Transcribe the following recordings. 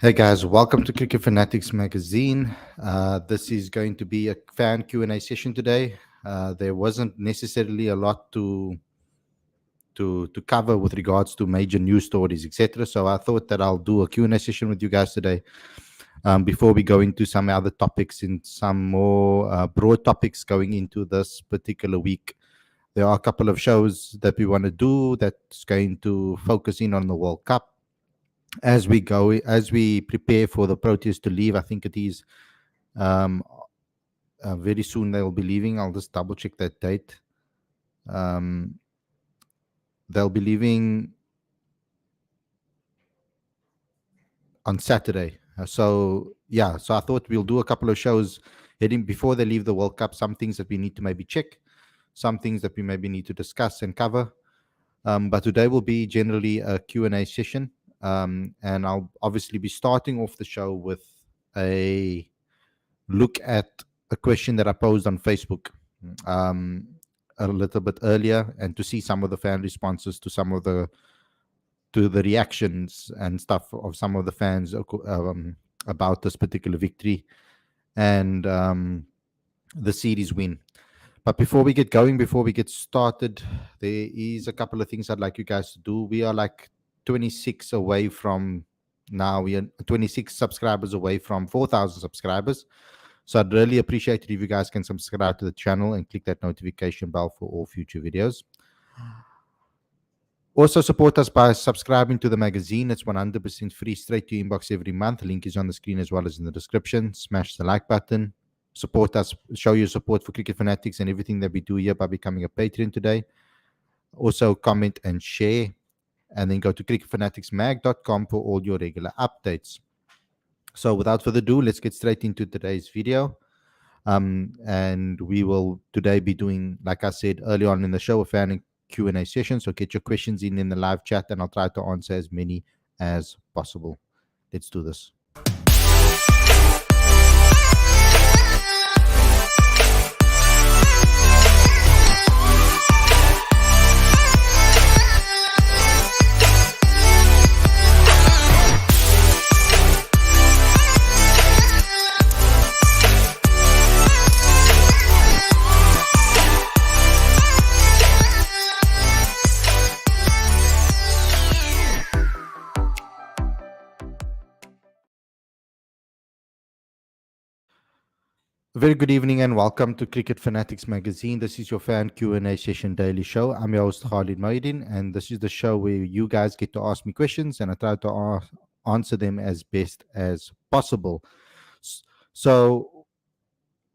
Hey guys, welcome to Cricket Fanatics Magazine. This is going to be a fan Q&A session today. There wasn't necessarily a lot to cover with regards to major news stories, etc. So I thought that I'll do a Q&A session with you guys today before we go into some other topics and some more broad topics going into this particular week. There are a couple of shows that we want to do that's going to focus in on the World Cup as we prepare for the Proteas to leave. I think it is um, very soon they'll be leaving. I'll just double check that date. Um, they'll be leaving on Saturday. So I thought we'll do a couple of shows heading before they leave the World Cup. Some things that we need to maybe check, some things that we maybe need to discuss and cover. But today will be generally a Q&A session. And I'll obviously be starting off the show with a look at a question that I posed on Facebook um, a little bit earlier, and to see some of the fan responses to the reactions and stuff of some of the fans about this particular victory and the series win. But before we get going, before we get started, there is a couple of things I'd like you guys to do. We are like 26 away from now. We are 26 subscribers away from 4,000 subscribers. So I'd really appreciate it if you guys can subscribe to the channel and click that notification bell for all future videos. Also support us by subscribing to the magazine. It's 100% free, straight to your inbox every month. Link is on the screen as well as in the description. Smash the like button. Support us, show your support for Cricket Fanatics and everything that we do here by becoming a patron today. Also comment and share. And then go to cricketfanaticsmag.com for all your regular updates. So without further ado, let's get straight into today's video. And we will today be doing, like I said earlier on in the show, a fan Q&A session. So get your questions in the live chat, and I'll try to answer as many as possible. Let's do this. Very good evening and welcome to Cricket Fanatics Magazine. This is your fan Q&A session daily show. I'm your host Khalid Moedin, and this is the show where you guys get to ask me questions and I try to answer them as best as possible. So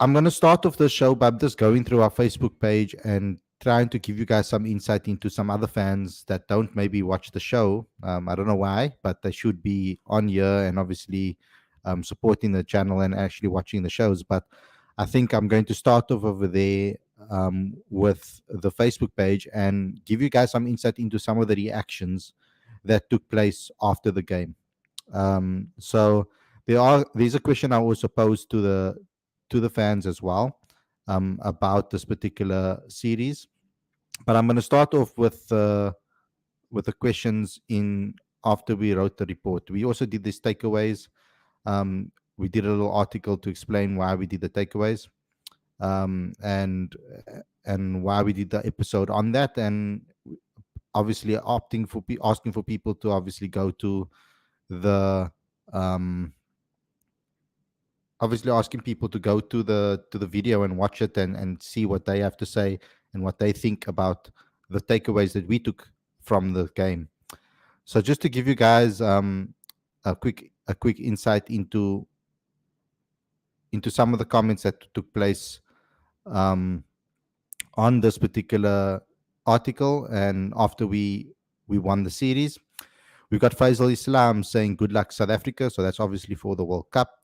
I'm going to start off the show by just going through our Facebook page and trying to give you guys some insight into some other fans that don't maybe watch the show. I don't know why, but they should be on here and obviously supporting the channel and actually watching the shows. But I think I'm going to start off over there with the Facebook page and give you guys some insight into some of the reactions that took place after the game. So there's a question I also posed to the fans as well about this particular series. But I'm going to start off with the questions in after we wrote the report. We also did these takeaways. We did a little article to explain why we did the takeaways and why we did the episode on that, and obviously asking for people to obviously go to the obviously asking people to go to the video and watch it and see what they have to say and what they think about the takeaways that we took from the game. So just to give you guys a quick insight into some of the comments that took place on this particular article and after we won the series. We've got Faisal Islam saying good luck South Africa, so that's obviously for the World Cup.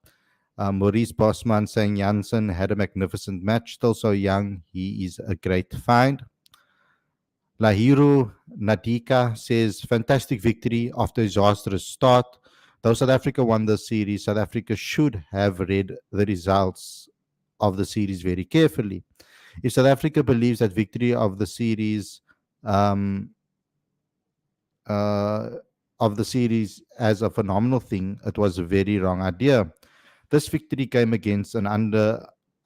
Maurice Bosman saying Janssen had a magnificent match, still so young, he is a great find. Lahiru Nadika says fantastic victory after a disastrous start. Though South Africa won the series, South Africa should have read the results of the series very carefully. If South Africa believes that victory of the series of the series as a phenomenal thing, it was a very wrong idea. This victory came against an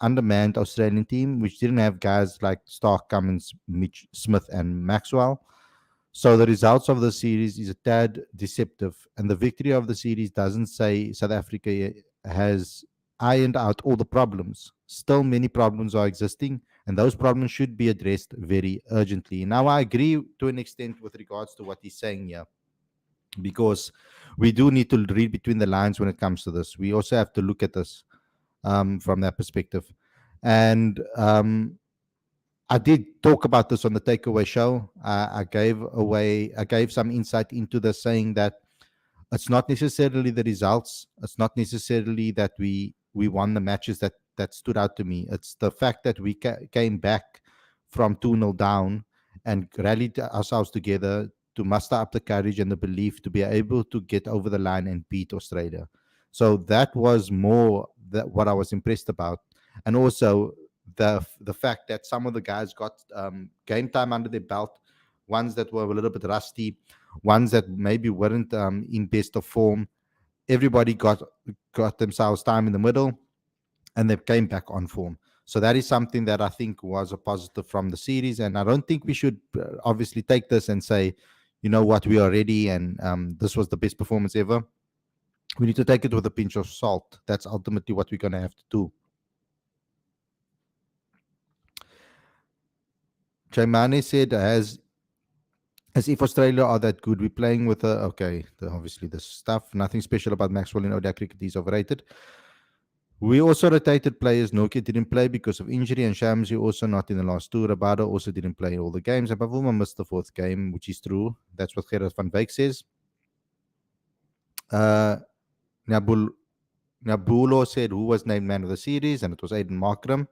undermanned Australian team, which didn't have guys like Stark, Cummins, Mitch, Smith, and Maxwell. So the results of the series is a tad deceptive, and the victory of the series doesn't say South Africa has ironed out all the problems. Still, many problems are existing, and those problems should be addressed very urgently. Now, I agree to an extent with regards to what he's saying here, because we do need to read between the lines when it comes to this. We also have to look at this from that perspective. And I did talk about this on the takeaway show. I gave some insight into this, saying that it's not necessarily the results. It's not necessarily that we won the matches that stood out to me. It's the fact that we came back from 2-0 down and rallied ourselves together to muster up the courage and the belief to be able to get over the line and beat Australia. So that was more that what I was impressed about, and also the fact that some of the guys got game time under their belt, ones that were a little bit rusty, ones that maybe weren't in best of form. Everybody got themselves time in the middle, and they came back on form. So that is something that I think was a positive from the series, and I don't think we should obviously take this and say, you know what, we are ready, and this was the best performance ever. We need to take it with a pinch of salt. That's ultimately what we're going to have to do. Jaimane said, as if Australia are that good. We're playing with obviously the stuff. Nothing special about Maxwell in ODI cricket. He's overrated. We also rotated players. Nokia didn't play because of injury, and Shamsi also not in the last two. Rabada also didn't play all the games, and Pavuma missed the fourth game, which is true. That's what Gerard van Wyk says. Nabulo said who was named man of the series, and it was Aiden Markram.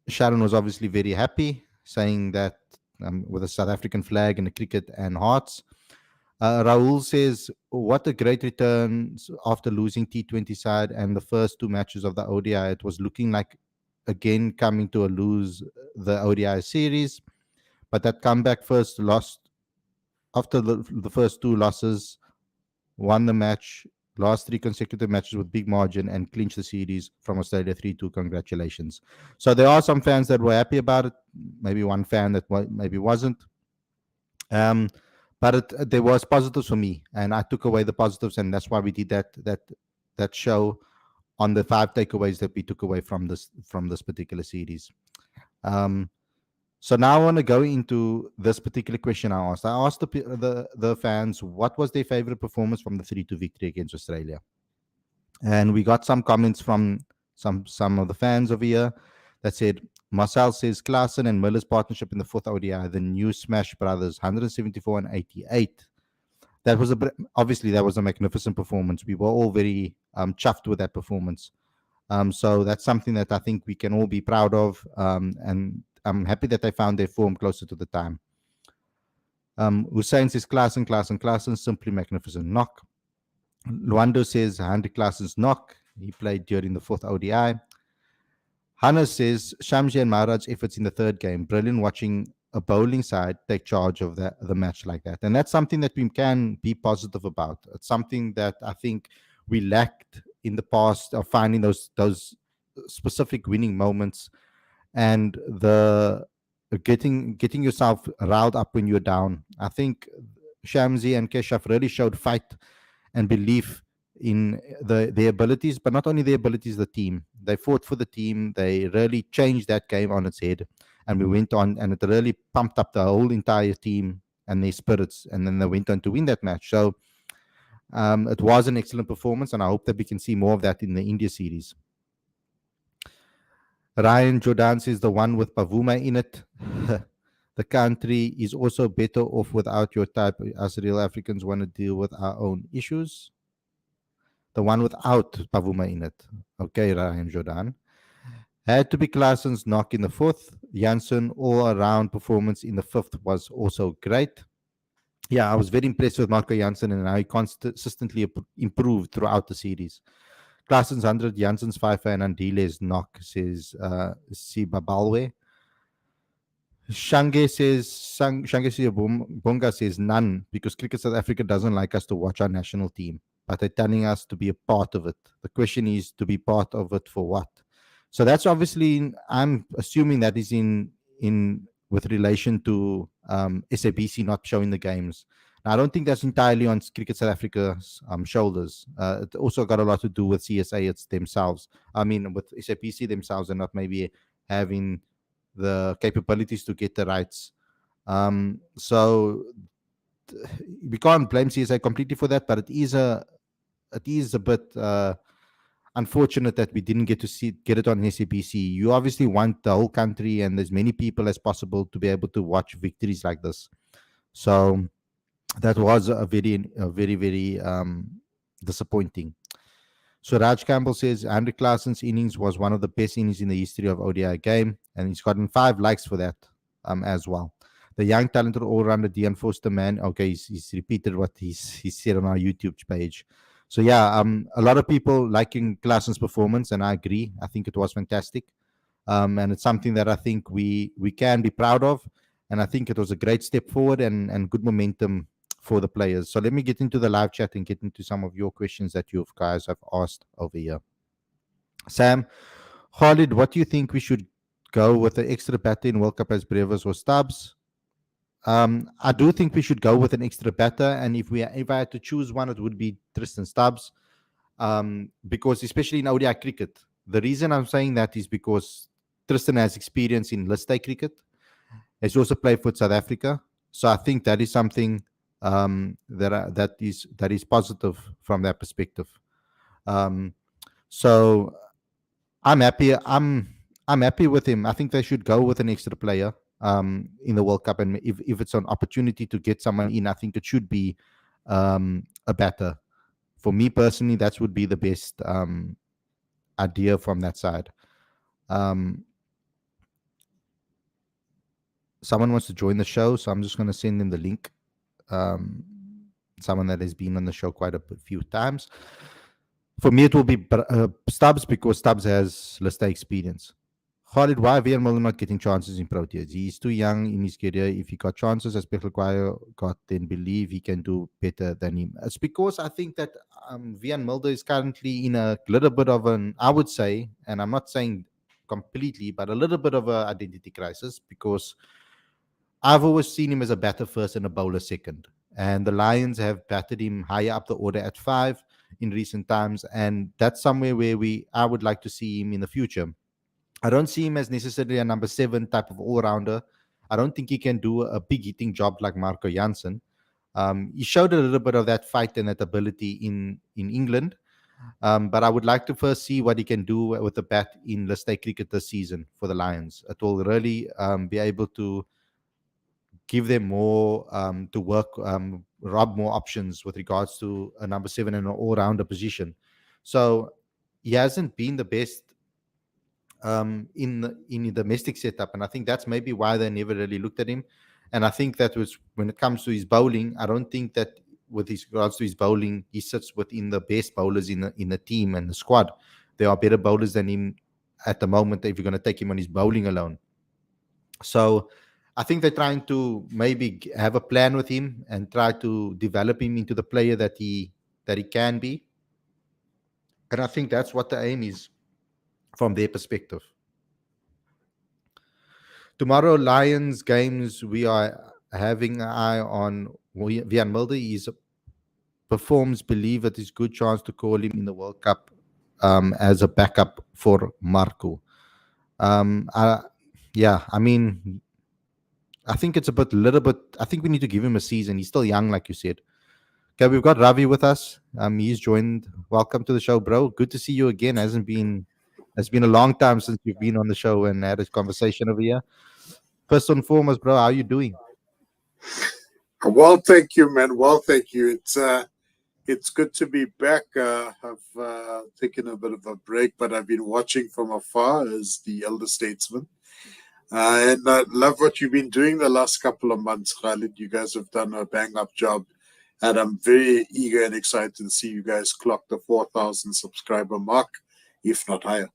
Sharon was obviously very happy, saying that with a South African flag and a cricket and hearts. Raul says, what a great return after losing T20 side and the first two matches of the ODI. It was looking like, again, coming to a lose the ODI series. But that comeback first lost after the first two losses, won the match, last three consecutive matches with big margin, and clinched the series from Australia 3-2. Congratulations. So there are some fans that were happy about it. Maybe one fan that maybe wasn't. But there was positives for me, and I took away the positives, and that's why we did that show on the 5 takeaways that we took away from this particular series. So now I want to go into this particular question I asked. I asked the fans what was their favorite performance from the 3-2 victory against Australia, and we got some comments from some of the fans over here that said, Marcel says Klaasen and Miller's partnership in the fourth ODI, the new Smash Brothers, 174 and 88. That was obviously that was a magnificent performance. We were all very chuffed with that performance. So that's something that I think we can all be proud of, and I'm happy that they found their form closer to the time. Hussein says Klaasen, simply magnificent knock. Luando says Handy Klaasen's knock. He played during the fourth ODI. Hannah says Shamsi and Maharaj's efforts in the third game. Brilliant watching a bowling side take charge of the match like that. And that's something that we can be positive about. It's something that I think we lacked in the past of finding those specific winning moments, and the getting yourself riled up when you're down. I think Shamsi and Keshav really showed fight and belief in their abilities, but not only their abilities, the team. They fought for the team. They really changed that game on its head, and we went on, and it really pumped up the whole entire team and their spirits, and then they went on to win that match. So it was an excellent performance, and I hope that we can see more of that in the India series. Ryan Jordan says the one with Pavuma in it. The country is also better off without your type. Us real Africans want to deal with our own issues. The one without Pavuma in it. Okay, Ryan Jordan. Had to be Klaasen's knock in the fourth. Janssen all-around performance in the fifth was also great. Yeah, I was very impressed with Marco Janssen and how he consistently improved throughout the series. Klaasen's 100, Janssen's 5 and Andile's knock, says Sibabalwe. Bonga says none because Cricket South Africa doesn't like us to watch our national team, but they're telling us to be a part of it. The question is to be part of it for what? So that's obviously I'm assuming that is in with relation to SABC not showing the games. Now, I don't think that's entirely on Cricket South Africa's shoulders. It also got a lot to do with CSA it's themselves. I mean, with SABC themselves and not maybe having the capabilities to get the rights. So we can't blame CSA completely for that, but it is a bit unfortunate that we didn't get it on SABC. You obviously want the whole country and as many people as possible to be able to watch victories like this. So that was a very disappointing. So Raj Campbell says Andrew Claasen's innings was one of the best innings in the history of ODI game, and he's gotten 5 likes for that as well. The young talented all-rounder Dean Foster man. Okay, he's repeated what he said on our YouTube page. So yeah, a lot of people liking Claasen's performance, and I agree. I think it was fantastic, and it's something that I think we can be proud of, and I think it was a great step forward and good momentum for the players. So let me get into the live chat and get into some of your questions that you guys have asked over here. Sam, Khalid, what do you think we should go with the extra batter in World Cup as Brevis or Stubbs? I do think we should go with an extra batter, and if I had to choose one, it would be Tristan Stubbs, because especially in ODI cricket, the reason I'm saying that is because Tristan has experience in list A cricket. He's also played for South Africa, so I think that is something that is positive from that perspective. Um, so I'm happy. I'm happy with him. I think they should go with an extra player in the World Cup, and if it's an opportunity to get someone in, I think it should be a batter. For me personally, that would be the best idea from that side. Um, Someone wants to join the show, so I'm just going to send them the link. Um, Someone that has been on the show quite a few times. For me, it will be Stubbs because Stubbs has Lista experience. Khalid, why Veer Mulder not getting chances in Proteas? He's too young in his career. If he got chances as Pechelquire got, then believe he can do better than him. It's because I think that Vian Mulder is currently in a little bit of an, I would say, and I'm not saying completely, but a little bit of an identity crisis because I've always seen him as a batter first and a bowler second. And the Lions have batted him higher up the order at 5 in recent times. And that's somewhere where I would like to see him in the future. I don't see him as necessarily a number 7 type of all rounder. I don't think he can do a big hitting job like Marco Janssen. He showed a little bit of that fight and that ability in England. But I would like to first see what he can do with the bat in List A cricket this season for the Lions. It will really be able to give them more to work, rob more options with regards to a number 7 and an all-rounder position. So he hasn't been the best in the domestic setup, and I think that's maybe why they never really looked at him. And I think that was when it comes to his bowling, I don't think that with regards to his bowling, he sits within the best bowlers in the team and the squad. There are better bowlers than him at the moment if you're going to take him on his bowling alone. So I think they're trying to maybe have a plan with him and try to develop him into the player that he can be. And I think that's what the aim is from their perspective. Tomorrow, Lions games, we are having an eye on Vian Mulder. He performs, believe it is good chance to call him in the World Cup as a backup for Marco. Yeah, I mean, I think it's a little bit. I think we need to give him a season. He's still young, like you said. Okay, we've got Ravi with us. He's joined. Welcome to the show, bro. Good to see you again. It's been a long time since you've been on the show and had a conversation over here. First and foremost, bro, how are you doing? Well, thank you, man. Well, thank you. It's good to be back. I've taken a bit of a break, but I've been watching from afar as the elder statesman. And I love what you've been doing the last couple of months, Khalid. You guys have done a bang up job. And I'm very eager and excited to see you guys clock the 4,000 subscriber mark, if not higher.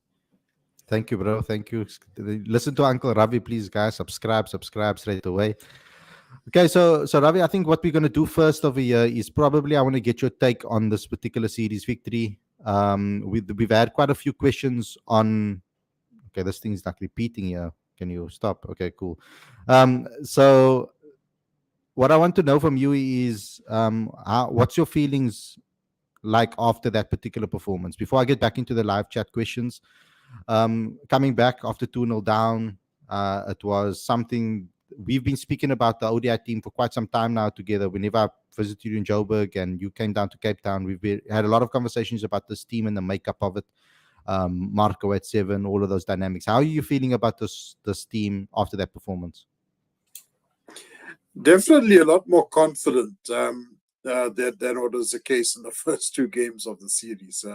Thank you, bro. Thank you. Listen to Uncle Ravi, please, guys. Subscribe straight away. Okay, so Ravi, I think what we're gonna do first over here is probably I want to get your take on this particular series victory. We've had quite a few questions on. Okay, this thing's like repeating here. Can you stop? Okay, cool. So what I want to know from you is what's your feelings like after that particular performance? Before I get back into the live chat questions, coming back after 2-0 down, it was something we've been speaking about the ODI team for quite some time now together. Whenever I visited you in Joburg and you came down to Cape Town, had a lot of conversations about this team and the makeup of it. Marco at 7, all of those dynamics. How are you feeling about this team after that performance? Definitely a lot more confident than what was the case in the first two games of the series.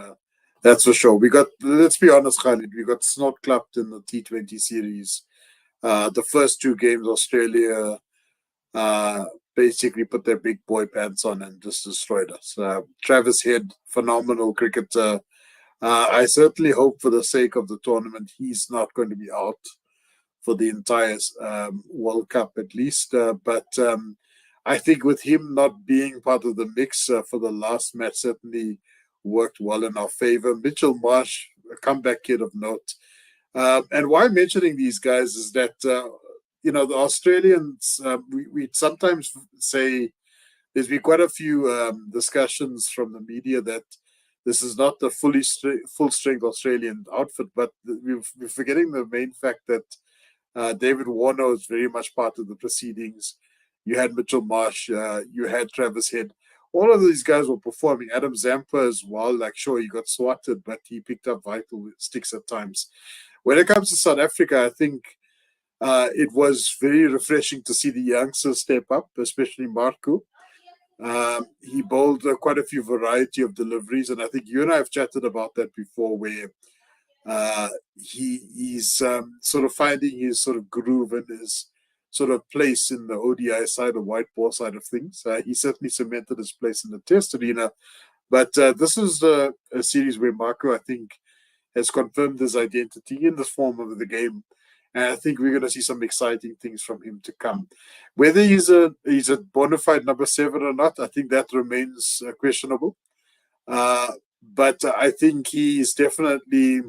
That's for sure. Let's be honest, Khalid, we got snot clapped in the T20 series. The first two games, Australia basically put their big boy pants on and just destroyed us. Travis Head, phenomenal cricketer. I certainly hope for the sake of the tournament, he's not going to be out for the entire World Cup at least. But I think with him not being part of the mix for the last match certainly worked well in our favor. Mitchell Marsh, a comeback kid of note. And why I'm mentioning these guys is that, the Australians, we sometimes say there's been quite a few discussions from the media that this is not the full strength Australian outfit, but we're forgetting the main fact that David Warner was very much part of the proceedings. You had Mitchell Marsh, you had Travis Head. All of these guys were performing. Adam Zampa as well, like sure, he got swatted, but he picked up vital sticks at times. When it comes to South Africa, I think it was very refreshing to see the youngsters step up, especially Marco. He bowled quite a few variety of deliveries, and I think you and I have chatted about that before, where he's sort of finding his sort of groove and his sort of place in the ODI side, the white ball side of things. He certainly cemented his place in the Test arena, but this is a series where Marco, I think, has confirmed his identity in this form of the game. And I think we're going to see some exciting things from him to come. Whether he's a bona fide number 7 or not, I think that remains questionable. But I think he's definitely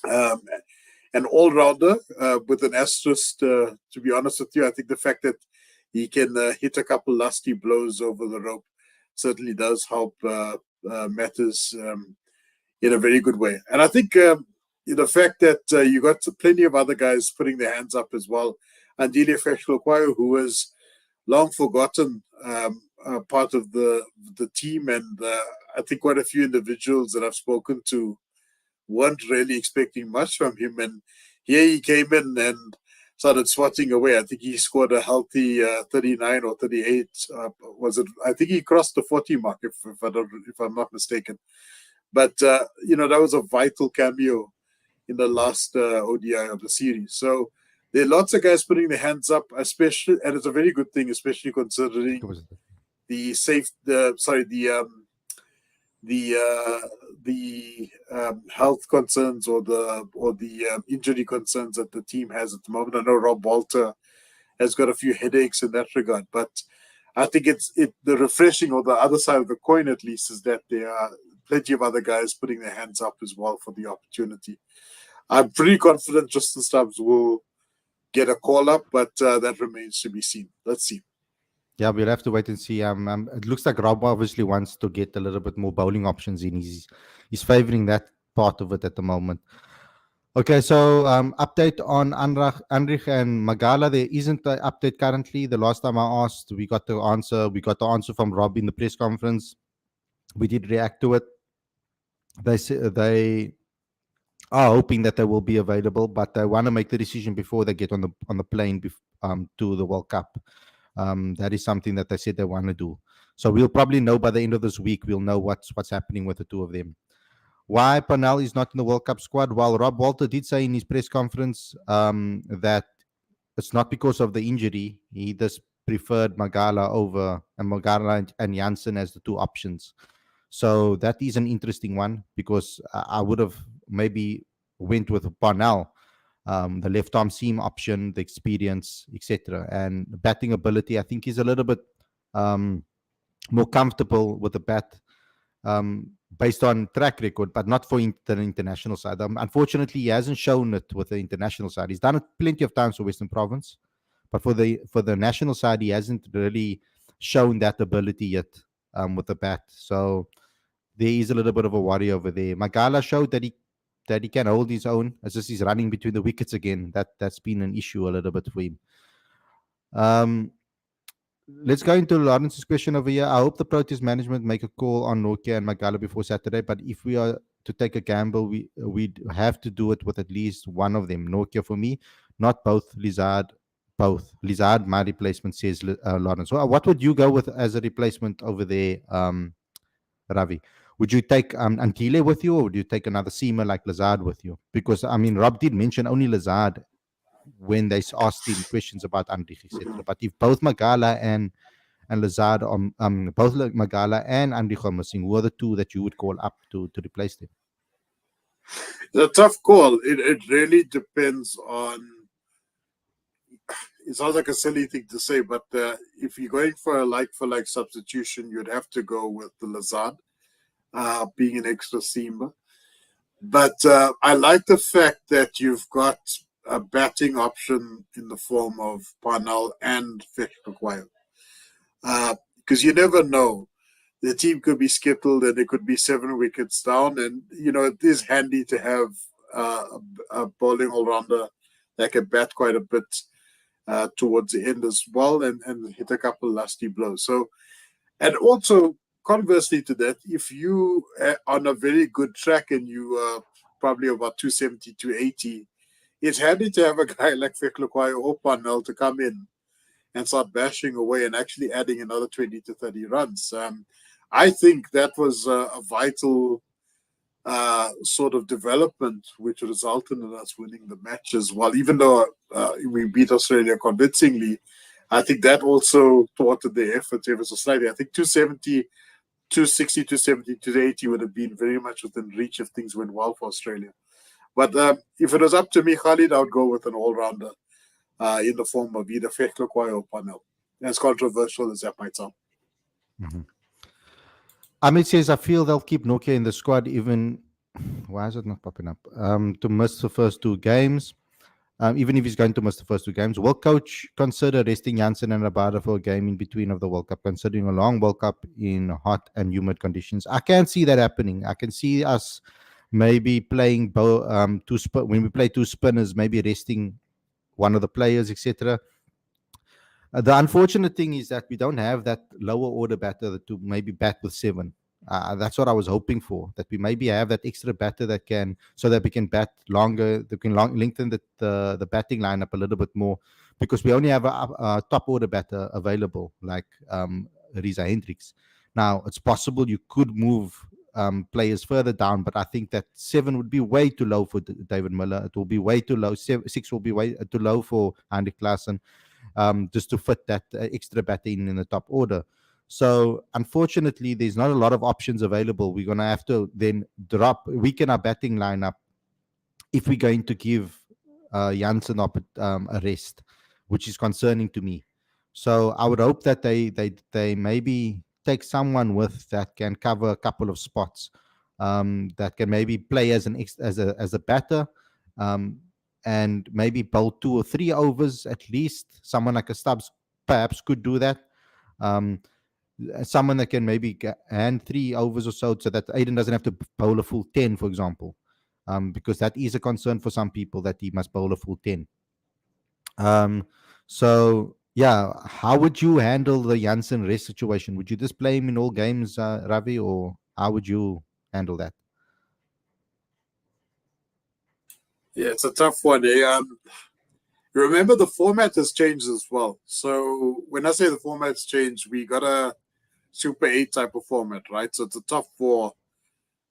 an all-rounder with an asterisk. To be honest with you, I think the fact that he can hit a couple lusty blows over the rope certainly does help matters in a very good way. And I think the fact that you got plenty of other guys putting their hands up as well. Andile Feshloquayo, who was long forgotten part of the team, and I think quite a few individuals that I've spoken to weren't really expecting much from him. And here he came in and started swatting away. I think he scored a healthy 39 or 38. Was it? I think he crossed the 40 mark, if I'm not mistaken. But that was a vital cameo in the last ODI of the series. So there are lots of guys putting their hands up, especially, and it's a very good thing, especially considering the health concerns or the injury concerns that the team has at the moment. I know Rob Walter has got a few headaches in that regard, but I think the refreshing, or the other side of the coin at least, is that there are plenty of other guys putting their hands up as well for the opportunity. I'm pretty confident Justin Stubbs will get a call up, but that remains to be seen. Let's see. Yeah, we'll have to wait and see. It looks like Rob obviously wants to get a little bit more bowling options in. He's favoring that part of it at the moment. Okay, so update on Anrich and Magala. There isn't an update currently. The last time I asked, we got the answer. We got the answer from Rob in the press conference. We did react to it. They are hoping that they will be available, but they want to make the decision before they get on the plane to the World Cup. That is something that they said they want to do. So we'll probably know by the end of this week. We'll know what's happening with the two of them. Why Parnell is not in the World Cup squad? Well, Rob Walter did say in his press conference that it's not because of the injury. He just preferred Magala and Janssen as the two options. So that is an interesting one, because I would have maybe went with Parnell, the left arm seam option, the experience, etc. And batting ability, I think he's a little bit more comfortable with the bat based on track record, but not for the international side. Unfortunately, he hasn't shown it with the international side. He's done it plenty of times for Western Province, but for the national side, he hasn't really shown that ability yet with the bat. So there is a little bit of a worry over there. Magala showed that he can hold his own. As just he's running between the wickets again. That's been an issue a little bit for him. Let's go into Lawrence's question over here. I hope the Proteas management make a call on Nokia and Magala before Saturday. But if we are to take a gamble, we'd have to do it with at least one of them. Nokia for me, not both. Lizard, both. Lizard, my replacement, says Lawrence. So what would you go with as a replacement over there, Ravi? Would you take Antile with you, or would you take another seamer like Lazard with you? Because I mean, Rob did mention only Lazard when they asked him questions about Andrich, etc. But if both Magala and Lazard, both Magala and Andrich are missing, who are the two that you would call up to replace them? It's a tough call. It really depends on. It sounds like a silly thing to say, but if you're going for a like-for-like substitution, you'd have to go with the Lazard, being an extra seamer. But I like the fact that you've got a batting option in the form of Parnell and Fekwayo. Because you never know. The team could be skittled and it could be 7 wickets down. And, it is handy to have a bowling all-rounder that can bat quite a bit towards the end as well and hit a couple of lusty blows. So, and also, conversely to that, if you are on a very good track and you are probably about 270, 280, it's handy to have a guy like Fekwayo or Parnell to come in and start bashing away and actually adding another 20 to 30 runs. I think that was a vital sort of development which resulted in us winning the match as well. Even though we beat Australia convincingly, I think that also thwarted their efforts ever so slightly. I think 270, 260, 270, 280 would have been very much within reach if things went well for Australia. But if it was up to me, Khalid, I would go with an all-rounder in the form of either Fekwayo or Parnell. As controversial as that might sound. Mm-hmm. Amit says, I feel they'll keep Nokia in the squad even... Why is it not popping up? To miss the first 2 games. Even if he's going to miss the first 2 games. Will coach consider resting Jansen and Rabada for a game in between of the World Cup, considering a long World Cup in hot and humid conditions? I can't see that happening. I can see us maybe playing when we play 2 spinners, maybe resting one of the players, etc. The unfortunate thing is that we don't have that lower order batter to maybe bat with 7. That's what I was hoping for, that we maybe have that extra batter so that we can bat longer, that can lengthen the batting lineup a little bit more, because we only have a top order batter available, like Riza Hendricks. Now, it's possible you could move players further down, but I think that 7 would be way too low for David Miller. It will be way too low. 6 will be way too low for Hendrik Klaassen. Just to fit that extra batter in the top order. So, unfortunately, there's not a lot of options available. We're going to have to then weaken our batting lineup if we're going to give Jansen a rest, which is concerning to me. So, I would hope that they maybe take someone with that can cover a couple of spots, that can maybe play as a batter, and maybe bowl 2 or 3 overs at least. Someone like a Stubbs perhaps could do that. Someone that can maybe hand 3 overs or so that Aiden doesn't have to bowl a full 10, for example, because that is a concern for some people, that he must bowl a full 10. So, yeah, how would you handle the Jansen rest situation? Would you just play him in all games, Ravi, or how would you handle that? Yeah, it's a tough one. Remember, the format has changed as well. So when I say the format's changed, we got a Super 8 type of format, right? So it's a top 4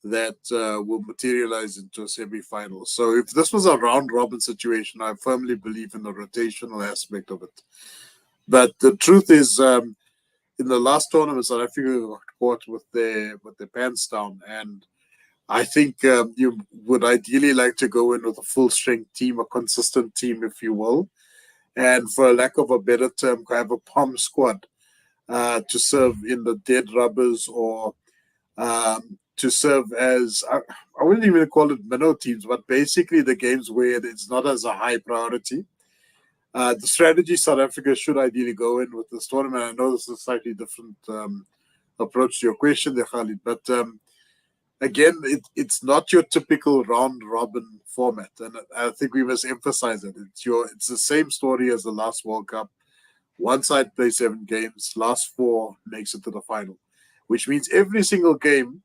that will materialize into a semi-final. So if this was a round-robin situation, I firmly believe in the rotational aspect of it. But the truth is, in the last tournament, South Africa got caught with their pants down, and I think you would ideally like to go in with a full strength team, a consistent team, if you will, and for a lack of a better term, have a palm squad to serve in the dead rubbers or to serve as I wouldn't even call it minnow teams, but basically the games where it's not as a high priority. The strategy South Africa should ideally go in with this tournament. I know this is a slightly different approach to your question there, Khalid, but again, it's not your typical round robin format, and I think we must emphasize it. It's the same story as the last World Cup. One side plays 7 games, last 4 makes it to the final, which means every single game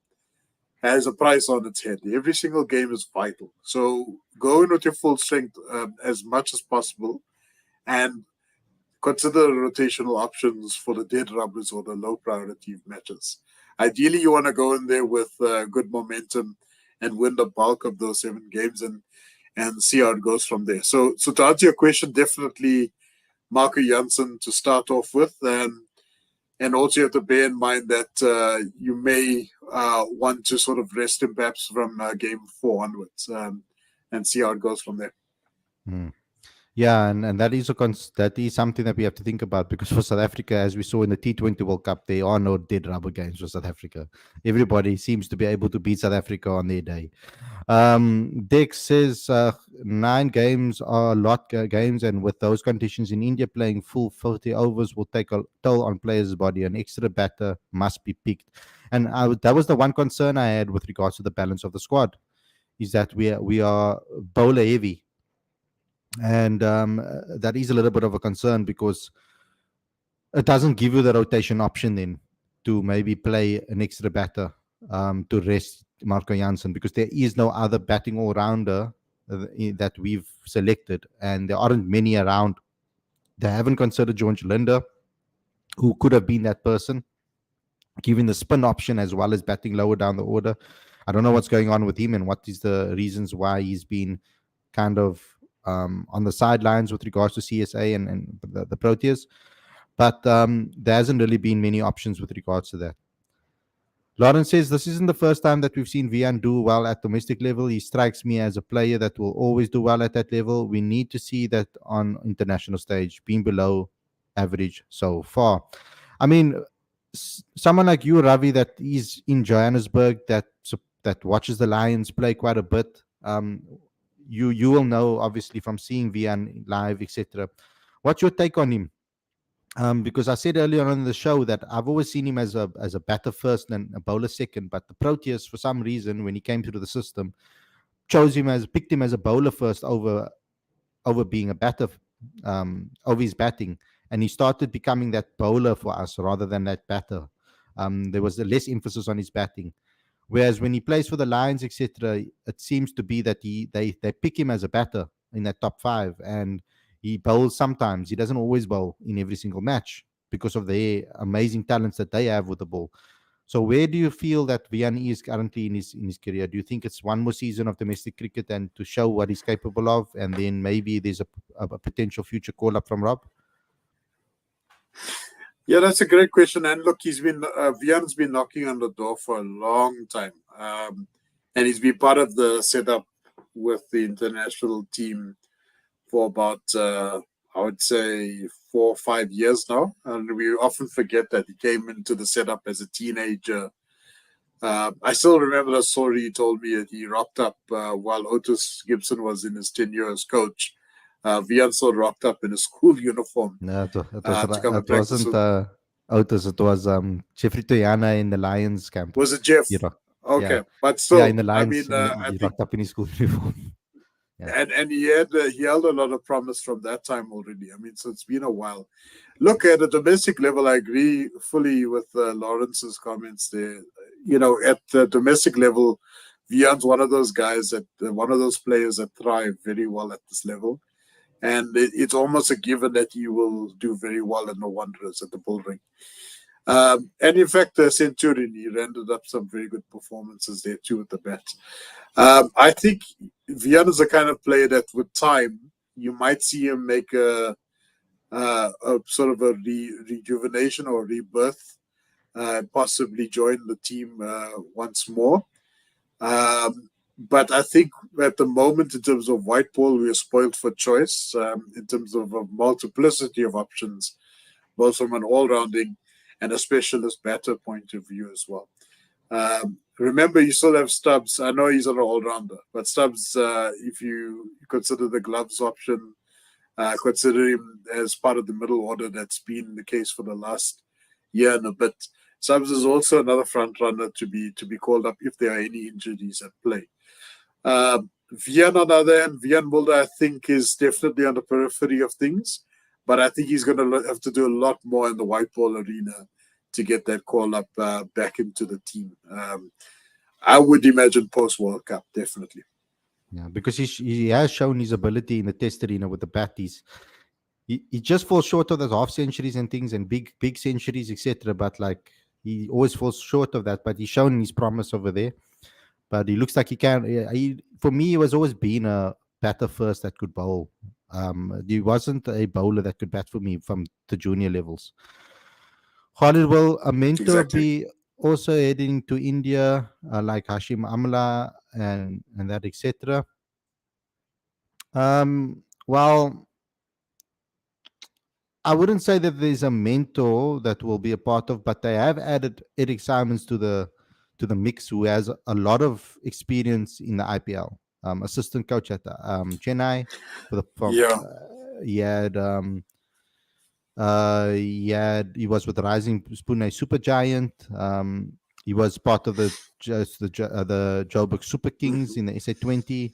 has a price on its head. Every single game is vital. So go in with your full strength as much as possible, and consider rotational options for the dead rubbers or the low priority matches. Ideally, you want to go in there with good momentum and win the bulk of those 7 games and see how it goes from there. So to answer your question, definitely Marco Janssen to start off with, and also you have to bear in mind that you may want to sort of rest him perhaps from game 4 onwards, and see how it goes from there. Mm. Yeah, and that is that is something that we have to think about, because for South Africa, as we saw in the T20 World Cup, there are no dead rubber games for South Africa. Everybody seems to be able to beat South Africa on their day. Dex says 9 games are a lot games, and with those conditions in India, playing full 40 overs will take a toll on players' body. An extra batter must be picked, and that was the one concern I had with regards to the balance of the squad, is that we are bowler heavy, and that is a little bit of a concern, because it doesn't give you the rotation option then to maybe play an extra batter to rest Marco Janssen, because there is no other batting all rounder that we've selected, and there aren't many around. They haven't considered George Linder, who could have been that person, given the spin option as well as batting lower down the order. I don't know what's going on with him and what is the reasons why he's been kind of on the sidelines with regards to CSA and the Proteas. But there hasn't really been many options with regards to that. Lawrence says this isn't the first time that we've seen Vian do well at domestic level. He strikes me as a player that will always do well at that level. We need to see that on international stage, being below average so far. I mean, someone like you, Ravi, that is in Johannesburg, that watches the Lions play quite a bit. You will know, obviously, from seeing Vian live, etc. What's your take on him? Because I said earlier on in the show that I've always seen him as a batter first and a bowler second, but the Proteas, for some reason, when he came through the system, picked him as a bowler first over being a batter, over his batting, and he started becoming that bowler for us rather than that batter. There was a less emphasis on his batting. Whereas when he plays for the Lions, etc., it seems to be that they pick him as a batter in that top 5, and he bowls sometimes. He doesn't always bowl in every single match because of the amazing talents that they have with the ball. So where do you feel that Vianney is currently in his career? Do you think it's one more season of domestic cricket and to show what he's capable of, and then maybe there's a potential future call up from Rob? Yeah, that's a great question. And look, Vian's been knocking on the door for a long time, and he's been part of the setup with the international team for about I would say 4 or 5 years now, and we often forget that he came into the setup as a teenager. I still remember the story he told me that he rocked up while Otis Gibson was in his tenure as coach. Vian still rocked up in his school uniform No, to come and it practice wasn't with. Otis. It was Jeffrey Toyana in the Lions camp. Was it Jeff? You know, yeah, Okay, but yeah, in still, the I Lions, mean, I he think, rocked up in his school uniform. Yeah. and he held a lot of promise from that time already. I mean, so it's been a while. Look, at a domestic level, I agree fully with Lawrence's comments there. You know, at the domestic level, Vian's one of those guys one of those players that thrive very well at this level, and it's almost a given that he will do very well in the Wanderers at the Bull Ring. And in fact, the Centurion, he rendered up some very good performances there too with the bat. I think Vian is the kind of player that with time, you might see him make a sort of a rejuvenation or rebirth, possibly join the team once more. But I think at the moment, in terms of white ball, we are spoiled for choice in terms of a multiplicity of options, both from an all-rounding and a specialist batter point of view as well. Remember, you still have Stubbs. I know he's an all-rounder, but Stubbs, if you consider the gloves option, consider him as part of the middle order. That's been the case for the last year and a bit. Stubbs is also another front runner to be called up if there are any injuries at play. Vian, on the other hand, Vian Mulder, I think, is definitely on the periphery of things, but I think he's going to have to do a lot more in the white ball arena to get that call up back into the team. I would imagine post World Cup, definitely. Yeah, because he has shown his ability in the test arena with the bat. He just falls short of those half centuries and things and big centuries, etc. But like he always falls short of that. But he's shown his promise over there. But he looks like he can. For me, he was always been a batter first that could bowl. He wasn't a bowler that could bat for me from the junior levels. Khalid, will a mentor Exactly. be also heading to India like Hashim Amla and that etc. Well, I wouldn't say that there's a mentor that will be a part of, but they have added Eric Simons to the mix, who has a lot of experience in the IPL. Assistant coach at Chennai for the from Yeah. he was with the Rising Pune Super Giant. He was part of the Joburg Super Kings Mhm. in the SA20.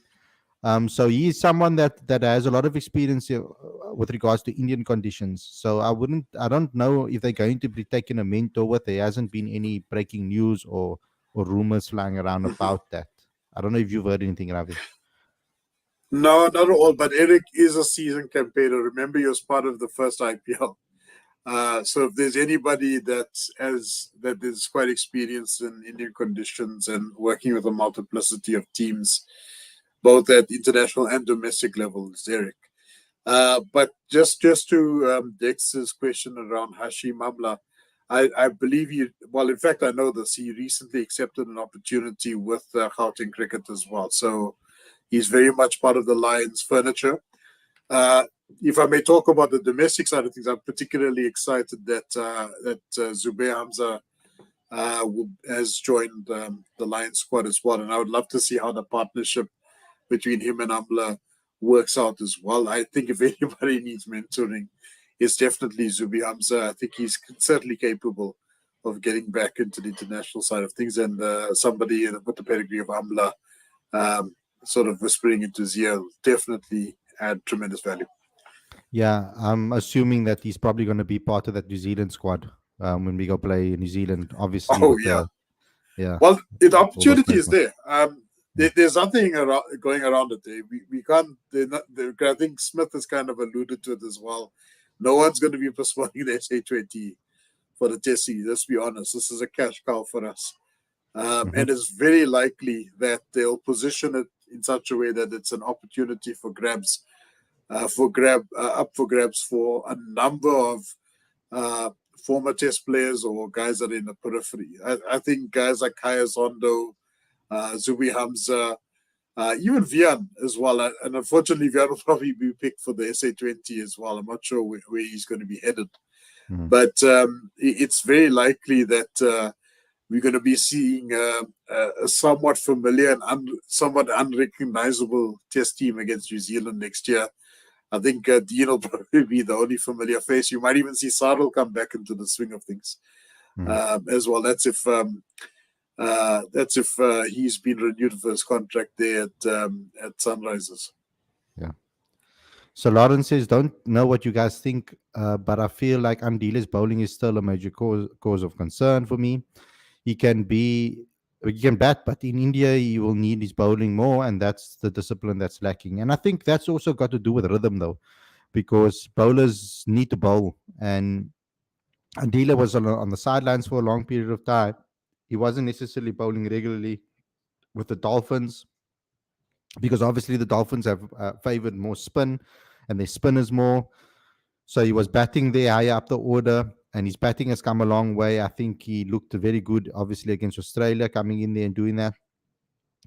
So he is someone that has a lot of experience with regards to Indian conditions. So I don't know if they're going to be taking a mentor with. There hasn't been any breaking news or rumors flying around Mhm. about that. I don't know if you've heard anything, Ravi. No, not at all. But Eric is a seasoned campaigner. Remember, he was part of the first IPL. So if there's anybody that is quite experienced in Indian conditions and working with a multiplicity of teams, both at international and domestic level, it's Eric. But just to Dex's question around Hashim Amla, I believe he, well, in fact, I know this. He recently accepted an opportunity with Gauteng Cricket as well. So he's very much part of the Lions furniture. Uh, if I may talk about the domestic side of things, I'm particularly excited that Zubair Hamza has joined the Lions squad as well, and I would love to see how the partnership between him and Amla works out as well. I think if anybody needs mentoring, it's definitely Zubi Hamza. I think he's certainly capable of getting back into the international side of things, and somebody with the pedigree of Amla um, sort of whispering into his ear definitely add tremendous value. Yeah, I'm assuming that he's probably going to be part of that New Zealand squad when we go play in New Zealand. Obviously, Oh with yeah. the yeah Well, the all those opportunity players. is there. Yeah. There's nothing going around it. We can't. I think Smith has kind of alluded to it as well. No one's going to be postponing the SA20 for the Test series. Let's be honest. This is a cash cow for us, Hmm. and it's very likely that they'll position it in such a way that it's an opportunity for grabs, up for grabs for a number of uh, former Test players or guys that are in the periphery. I think guys like Kaya Zondo, Zubi Hamza, even Vian as well. And unfortunately, Vian will probably be picked for the SA20 as well. I'm not sure where he's going to be headed. Hmm. But it's very likely that we're going to be seeing a somewhat familiar and somewhat unrecognizable Test team against New Zealand next year. I think Dean will probably be the only familiar face. You might even see Sadal come back into the swing of things Hmm. as well. That's if he's been renewed for his contract there at Sunrisers. Yeah. So Lawrence says, don't know what you guys think, but I feel like Andile's bowling is still a major cause of concern for me. He can be he can bat, but in India he will need his bowling more, and that's the discipline that's lacking. And I think that's also got to do with rhythm, though, because bowlers need to bowl. And Andile was on the sidelines for a long period of time. He wasn't necessarily bowling regularly with the Dolphins because obviously the Dolphins have favored more spin and their spinners more. So he was batting there higher up the order, and his batting has come a long way. I think he looked very good, obviously, against Australia, coming in there and doing that.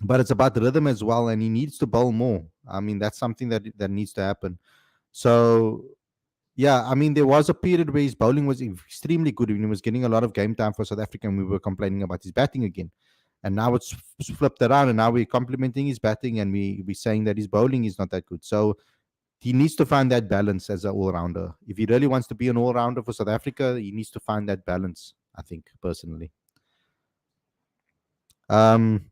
but it's about the rhythm as well, and he needs to bowl more. I mean, that's something that needs to happen. So yeah, I mean, there was a period where his bowling was extremely good when he was getting a lot of game time for South Africa, and we were complaining about his batting again. And now it's flipped around, and now we're complimenting his batting, and we're saying that his bowling is not that good. So he needs to find that balance as an all rounder. If he really wants to be an all rounder for South Africa, he needs to find that balance, I think, personally. Um,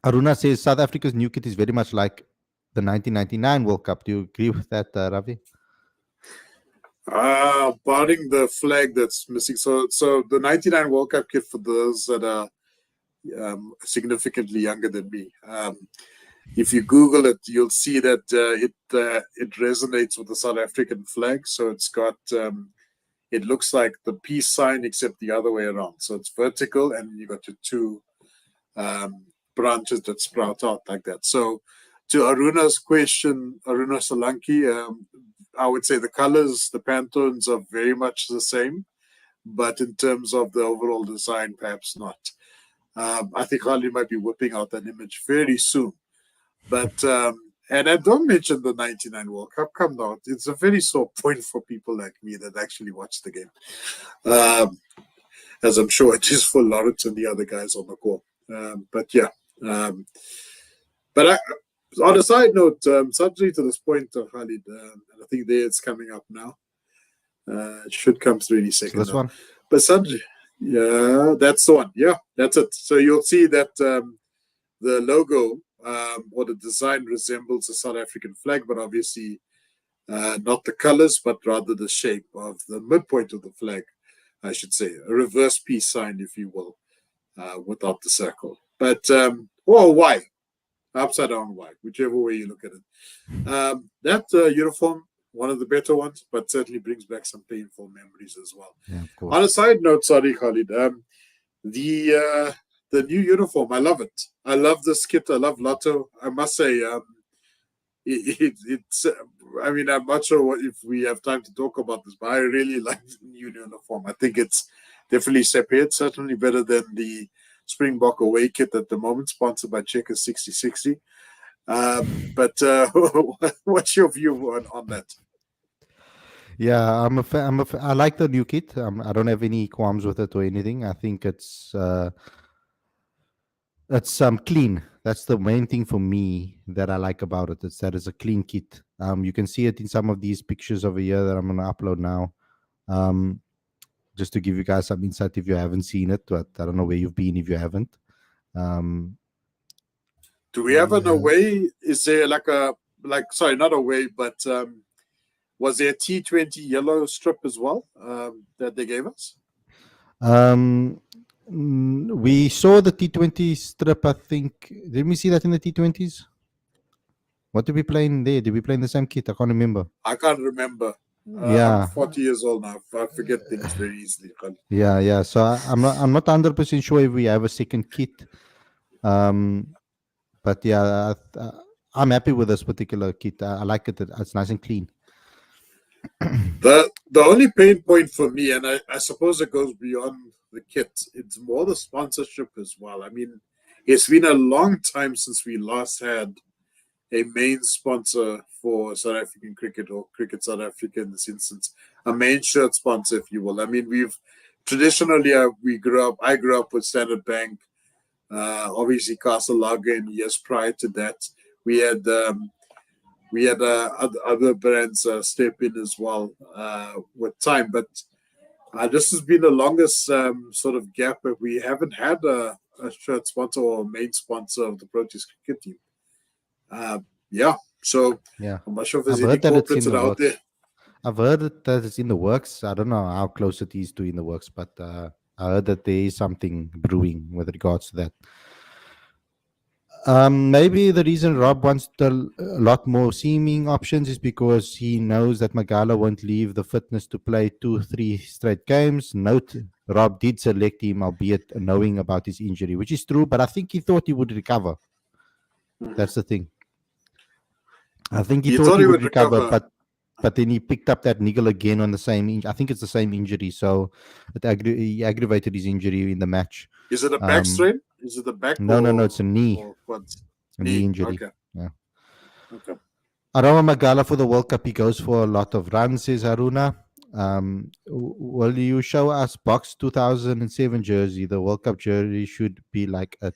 Aruna says South Africa's new kit is very much like the 1999 World Cup. Do you agree with that, Ravi? Barring the flag that's missing. So the '99 World Cup kit for those that are significantly younger than me. If you Google it, you'll see that it resonates with the South African flag. So it's got it looks like the peace sign except the other way around. So it's vertical, and you got your two branches that sprout out like that. So to Aruna's question, Aruna Solanki, I would say the colors, the Pantones are very much the same, but in terms of the overall design, perhaps not. I think Harley might be whipping out that image very soon. But and I don't mention the '99 World Cup. Come on, it's a very sore point for people like me that actually watch the game, as I'm sure it is for Lawrence and the other guys on the call. But yeah, but on a side note, subject to this point, Khalid, and I think there it's coming up now. It should come through any second. So this now. one? But subject, yeah, that's the one. Yeah, that's it. So you'll see that the logo or the design resembles the South African flag, but obviously not the colors, but rather the shape of the midpoint of the flag, I should say. A reverse peace sign, if you will, without the circle. But, or Y, upside down Y, whichever way you look at it. That uniform, one of the better ones, but certainly brings back some painful memories as well. Yeah, of course. On a side note, sorry, Khalid, the new uniform, I love it. I love this kit. I love Lotto. I must say, it's. I mean, I'm not sure if we have time to talk about this, but I really like the new uniform. I think it's definitely separate, certainly better than the Springbok away kit at the moment, sponsored by Checkers 6060. But what's your view on that? Yeah, I like the new kit. I don't have any qualms with it or anything. I think it's clean. That's the main thing for me that I like about it. It's that it's a clean kit. You can see it in some of these pictures over here that I'm gonna upload now. Just to give you guys some insight if you haven't seen it, but I don't know where you've been if you haven't. Do we have an away? Is there sorry, not away, but was there a T20 yellow strip as well that they gave us? We saw the T20 strip, I think. Did we see that in the T20s? What did we play in there? Did we play in the same kit? I can't remember. I can't remember. Yeah, I'm 40 years old now. I forget things very easily. yeah. So I'm not 100% sure if we have a second kit. But yeah, I'm happy with this particular kit. I like it. It's nice and clean. The only pain point for me, and I suppose it goes beyond the kit, it's more the sponsorship as well. I mean, it's been a long time since we last had a main sponsor for South African cricket, or Cricket South Africa in this instance, a main shirt sponsor, if you will. I mean, we've traditionally I grew up with Standard Bank, obviously Castle Lager, and years prior to that we had other brands step in as well with time, but this has been the longest sort of gap where we haven't had a shirt sponsor or a main sponsor of the Proteas cricket team. Yeah, so Yeah, I'm not sure if there's I've any heard that it's corporates in the out there. works. I've heard that it's in the works. I don't know how close it is to in the works, but I heard that there is something brewing with regards to that. Maybe the reason Rob wants a lot more seaming options is because he knows that Magala won't leave the fitness to play 2-3 straight games. Note, Rob did select him, albeit knowing about his injury, which is true, but I think he thought he would recover. That's the thing. I think he thought he would recover, but then he picked up that niggle again on the same. I think it's the same injury, so he aggravated his injury in the match. Is it a back strain? Is it the back No. It's a knee, or what's a knee knee? injury. Okay, Yeah. okay. Arama Magala for the World Cup. He goes for a lot of runs, says Haruna. Will you show us Box 2007 jersey? The World Cup jersey should be like it.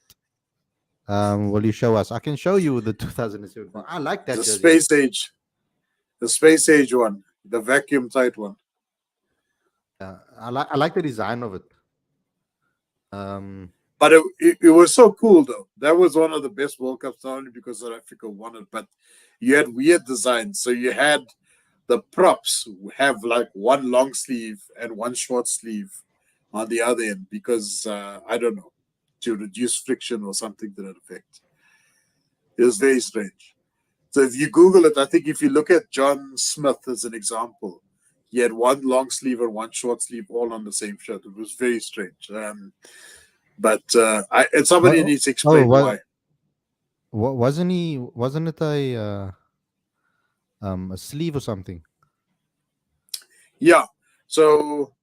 Will you show us? I can show you the 2007 box. I like that The jersey. space age one, the vacuum tight one. Yeah, I like the design of it. But it was so cool though. That was one of the best World Cups, not only because South Africa won it, but you had weird designs. So you had the props have like one long sleeve and one short sleeve on the other end because I don't know, to reduce friction or something to that effect. It was very strange. So if you Google it, I think if you look at John Smith as an example, he had one long sleeve and one short sleeve all on the same shirt. It was very strange. But and somebody What? needs to Oh, explain why. wasn't he? Wasn't it a sleeve or something? Yeah. So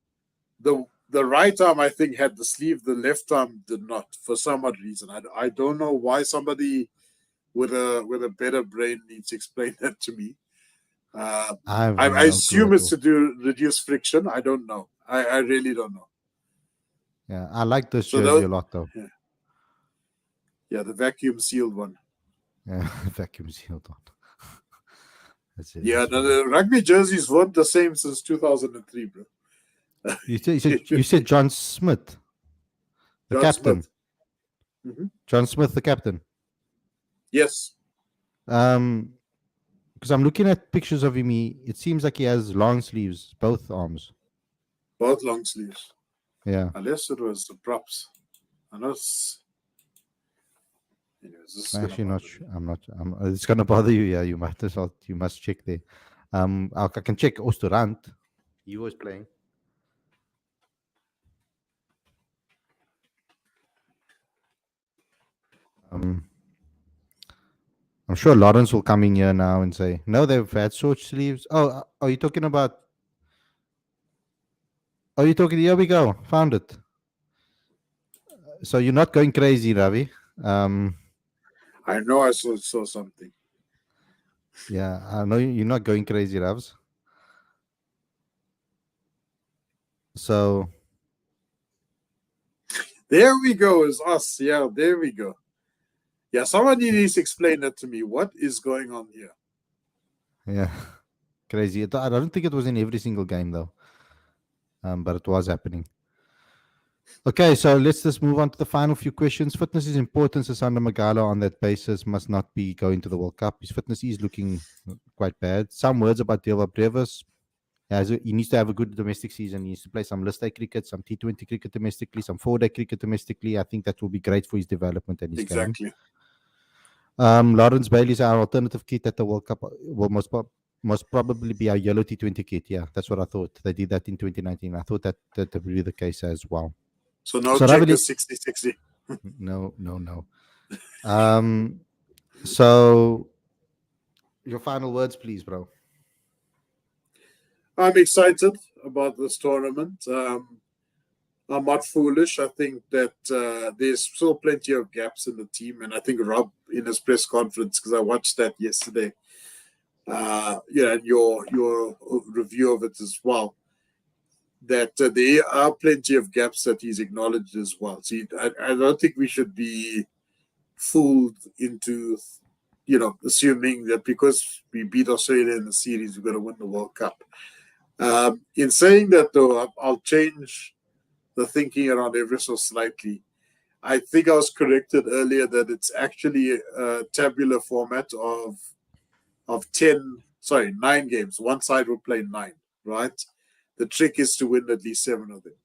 the right arm I think had the sleeve, the left arm did not for some odd reason. I don't know why somebody with a better brain needs to explain that to me. I have I no clue assume at it's all. to do reduce friction. I don't know. I really don't know. Yeah, I like this So jersey those, a lot though. yeah, the vacuum sealed one. Yeah, vacuum sealed one. That's it. Yeah, That's no, funny. the rugby jerseys weren't the same since 2003, bro. You said John Smith, the John captain. Smith. Hmm. John Smith, the captain. Yes, Um, because I'm looking at pictures of him. It seems like he has long sleeves, both arms. both long sleeves. Yeah. Unless it was the props. Unless, anyways, this is I'm gonna actually not bother sure. me. It's gonna bother you. Yeah, you might as well. You must check there. I can check Osterrand. He was playing. Um, I'm sure Lawrence will come in here now and say, no, they've had short sleeves. Oh, are you talking about? Oh, you talking? Here we go. Found it. So you're not going crazy, Ravi. Um, I know I saw something. yeah, I know you're not going crazy, Ravs. So There we go. Is us. Yeah, there we go. Yeah, somebody needs to explain that to me. What is going on here? yeah, crazy. I don't think it was in every single game though. But it was happening. Okay, so let's just move on to the final few questions. Fitness is important. So Sander Magala on that basis must not be going to the World Cup. His fitness is looking quite bad. Some words about Deva Brevis. He needs to have a good domestic season. He needs to play some list day cricket, some T20 cricket domestically, some 4-day cricket domestically. I think that will be great for his development and his game. Exactly. Lawrence Bailey's our alternative kit at the World Cup will most probably be our yellow T20 kit. Yeah, that's what I thought. They did that in 2019. I thought that would be the case as well. So no So checkers Ravili, 60-60. no. So your final words, please, bro. I'm excited about this tournament. I'm not foolish. I think that there's still plenty of gaps in the team, and I think Rob in his press conference, because I watched that yesterday, and your review of it as well, that there are plenty of gaps that he's acknowledged as well. So I don't think we should be fooled into, assuming that because we beat Australia in the series, we're going to win the World Cup. In saying that, though, I'll change the thinking around ever so slightly. I think I was corrected earlier that it's actually a tabular format of 9 games. One side will play 9, right? The trick is to win at least 7 of them.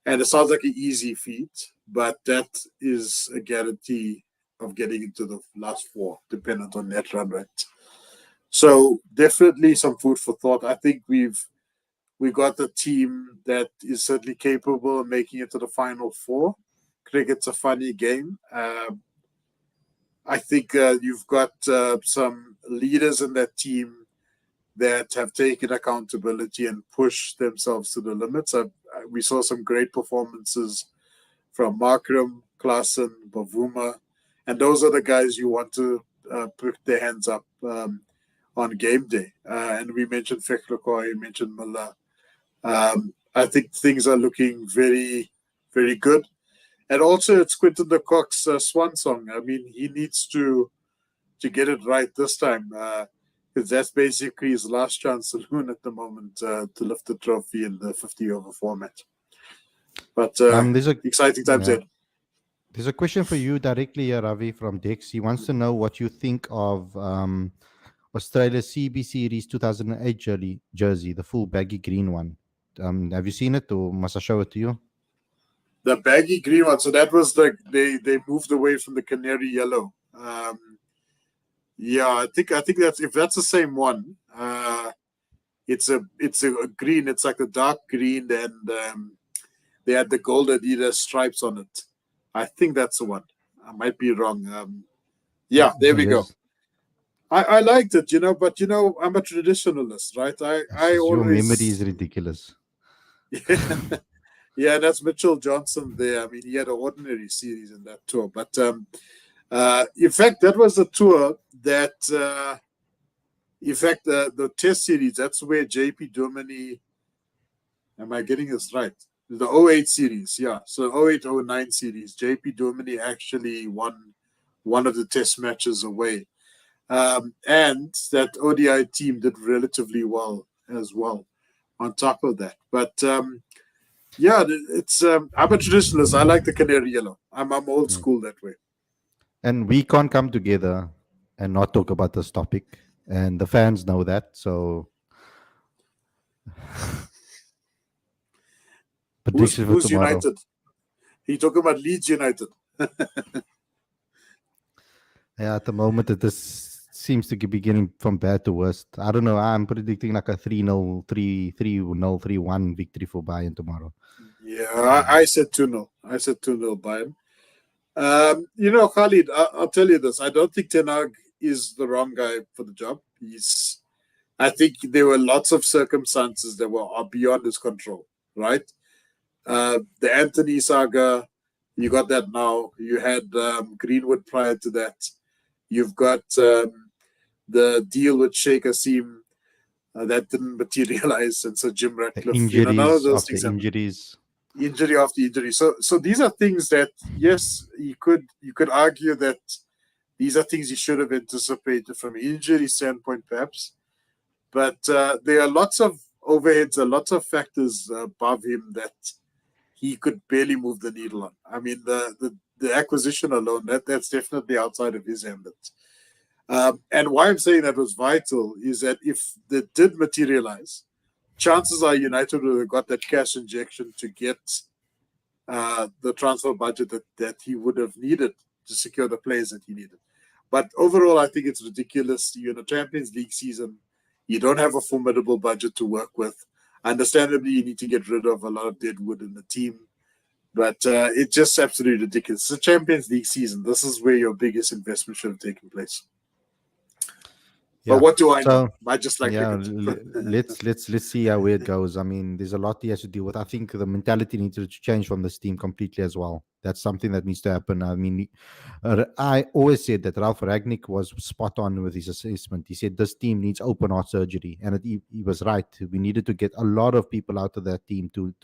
And it sounds like an easy feat, but that is a guarantee of getting into the last 4, dependent on net run rate. So definitely some food for thought. I think we got a team that is certainly capable of making it to the final 4. Cricket's a funny game. I think you've got some leaders in that team that have taken accountability and pushed themselves to the limits. We saw some great performances from Markram, Klaassen, Bavuma, and those are the guys you want to put their hands up on game day. And we mentioned Fekhlokoi, you mentioned Muller. I think things are looking very, very good. And also, it's Quinton de Kock's swan song. I mean, he needs to get it right this time, because that's basically his last chance saloon at the moment to lift the trophy in the 50 over format. But There's a exciting times yeah. ahead. There's a question for you directly here, Ravi, from Dex. He wants to know what you think of Australia's CB Series 2008 jersey, the full baggy green one. Have you seen it, or must I show it to you? The baggy green one. So that was they moved away from the canary yellow. Yeah, I think that's, if that's the same one. It's a green. It's like a dark green, and they had the gold Adidas stripes on it. I think that's the one. I might be wrong. Yeah, there we go. Yes. I liked it, but I'm a traditionalist, right? I Your memory always is ridiculous. yeah, that's Mitchell Johnson there. I mean, he had an ordinary series in that tour, but in fact, that was the tour that in fact the test series. That's where JP Domini. Am I getting this right? The '08 series, yeah. So '08-'09 series, JP Domini actually won one of the test matches away. And that ODI team did relatively well as well on top of that. But yeah, it's I'm a traditionalist. I like the canary yellow. I'm old school that way. And we can't come together and not talk about this topic. And the fans know that. So prediction for Who's tomorrow. United? He talking about Leeds United. Yeah, at the moment it seems to be getting from bad to worst. I don't know. I'm predicting like a 3-0, 3-0, 3-1 victory for Bayern tomorrow. Yeah, I said 2-0. I said 2-0 Bayern. Khalid, I'll tell you this. I don't think Ten Hag is the wrong guy for the job. I think there were lots of circumstances that are beyond his control, right? The Anthony saga, you got that now. You had Greenwood prior to that. You've got the deal with Sheikh Asim that didn't materialize, and so Jim The Ratcliffe. None of injuries those after things happened. injuries. Injury after injury. So these are things that, yes, you could argue that these are things you should have anticipated from an injury standpoint, perhaps. But there are lots of overheads, lots of factors above him that he could barely move the needle on. I mean, the acquisition alone, that's definitely outside of his ambit. And why I'm saying that was vital is that if that did materialize, chances are United would have got that cash injection to get the transfer budget that he would have needed to secure the players that he needed. But overall, I think it's ridiculous. You're in a Champions League season. You don't have a formidable budget to work with. Understandably, you need to get rid of a lot of dead wood in the team. But it's just absolutely ridiculous. It's a Champions League season. This is where your biggest investment should have taken place. Yeah. But what do I So know? I just like let's see how it goes. I mean, there's a lot he has to deal with. I think the mentality needs to change from this team completely as well. That's something that needs to happen. I mean, I always said that Ralph Ragnick was spot on with his assessment. He said this team needs open heart surgery, and he was right. We needed to get a lot of people out of that team to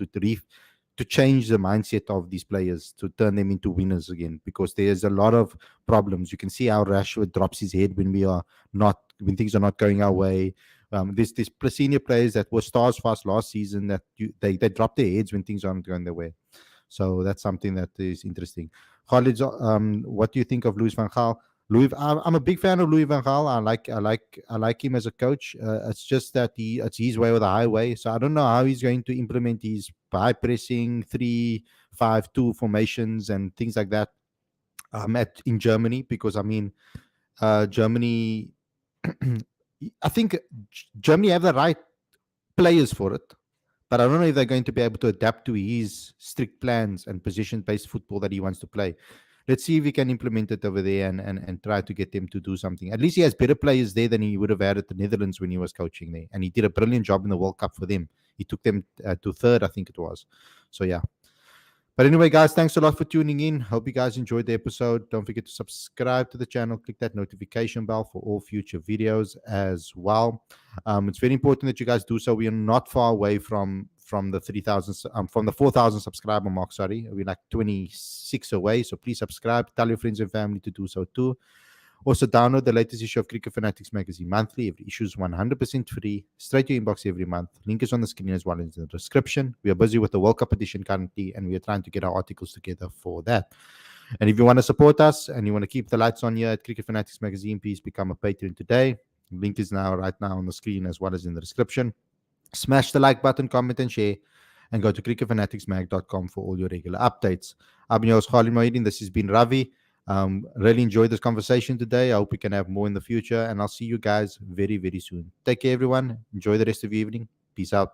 change the mindset of these players, to turn them into winners again, because there's a lot of problems. You can see how Rashford drops his head when things are not going our way. There's senior players that were stars for us last season that they drop their heads when things aren't going their way. So that's something that is interesting. Khalid, what do you think of Louis van Gaal? I'm a big fan of Louis van Gaal. I like him as a coach. It's just that it's his way or the highway. So I don't know how he's going to implement his high pressing 3-5-2 formations and things like that in Germany, because I mean Germany. I think Germany have the right players for it, but I don't know if they're going to be able to adapt to his strict plans and position-based football that he wants to play. Let's see if he can implement it over there and try to get them to do something. At least he has better players there than he would have had at the Netherlands when he was coaching there. And he did a brilliant job in the World Cup for them. He took them to third, I think it was. So, yeah. But anyway, guys, thanks a lot for tuning in. Hope you guys enjoyed the episode. Don't forget to subscribe to the channel, click that notification bell for all future videos as well. It's very important that you guys do so. We are not far away from the 3,000, from the 4,000 subscriber mark. Sorry, we're like 26 away. So please subscribe. Tell your friends and family to do so too. Also, download the latest issue of Cricket Fanatics magazine monthly. Every issue is 100% free, straight to your inbox every month. Link is on the screen as well as in the description. We are busy with the World Cup edition currently, and we are trying to get our articles together for that. And if you want to support us and you want to keep the lights on here at Cricket Fanatics magazine, please become a patron today. Link is right now on the screen as well as in the description. Smash the like button, comment, and share. And go to cricketfanaticsmag.com for all your regular updates. I've been your host, Khalid Mohideen. This has been Ravi. Really enjoyed this conversation today. I hope we can have more in the future. And I'll see you guys very, very soon. Take care, everyone. Enjoy the rest of your evening. Peace out.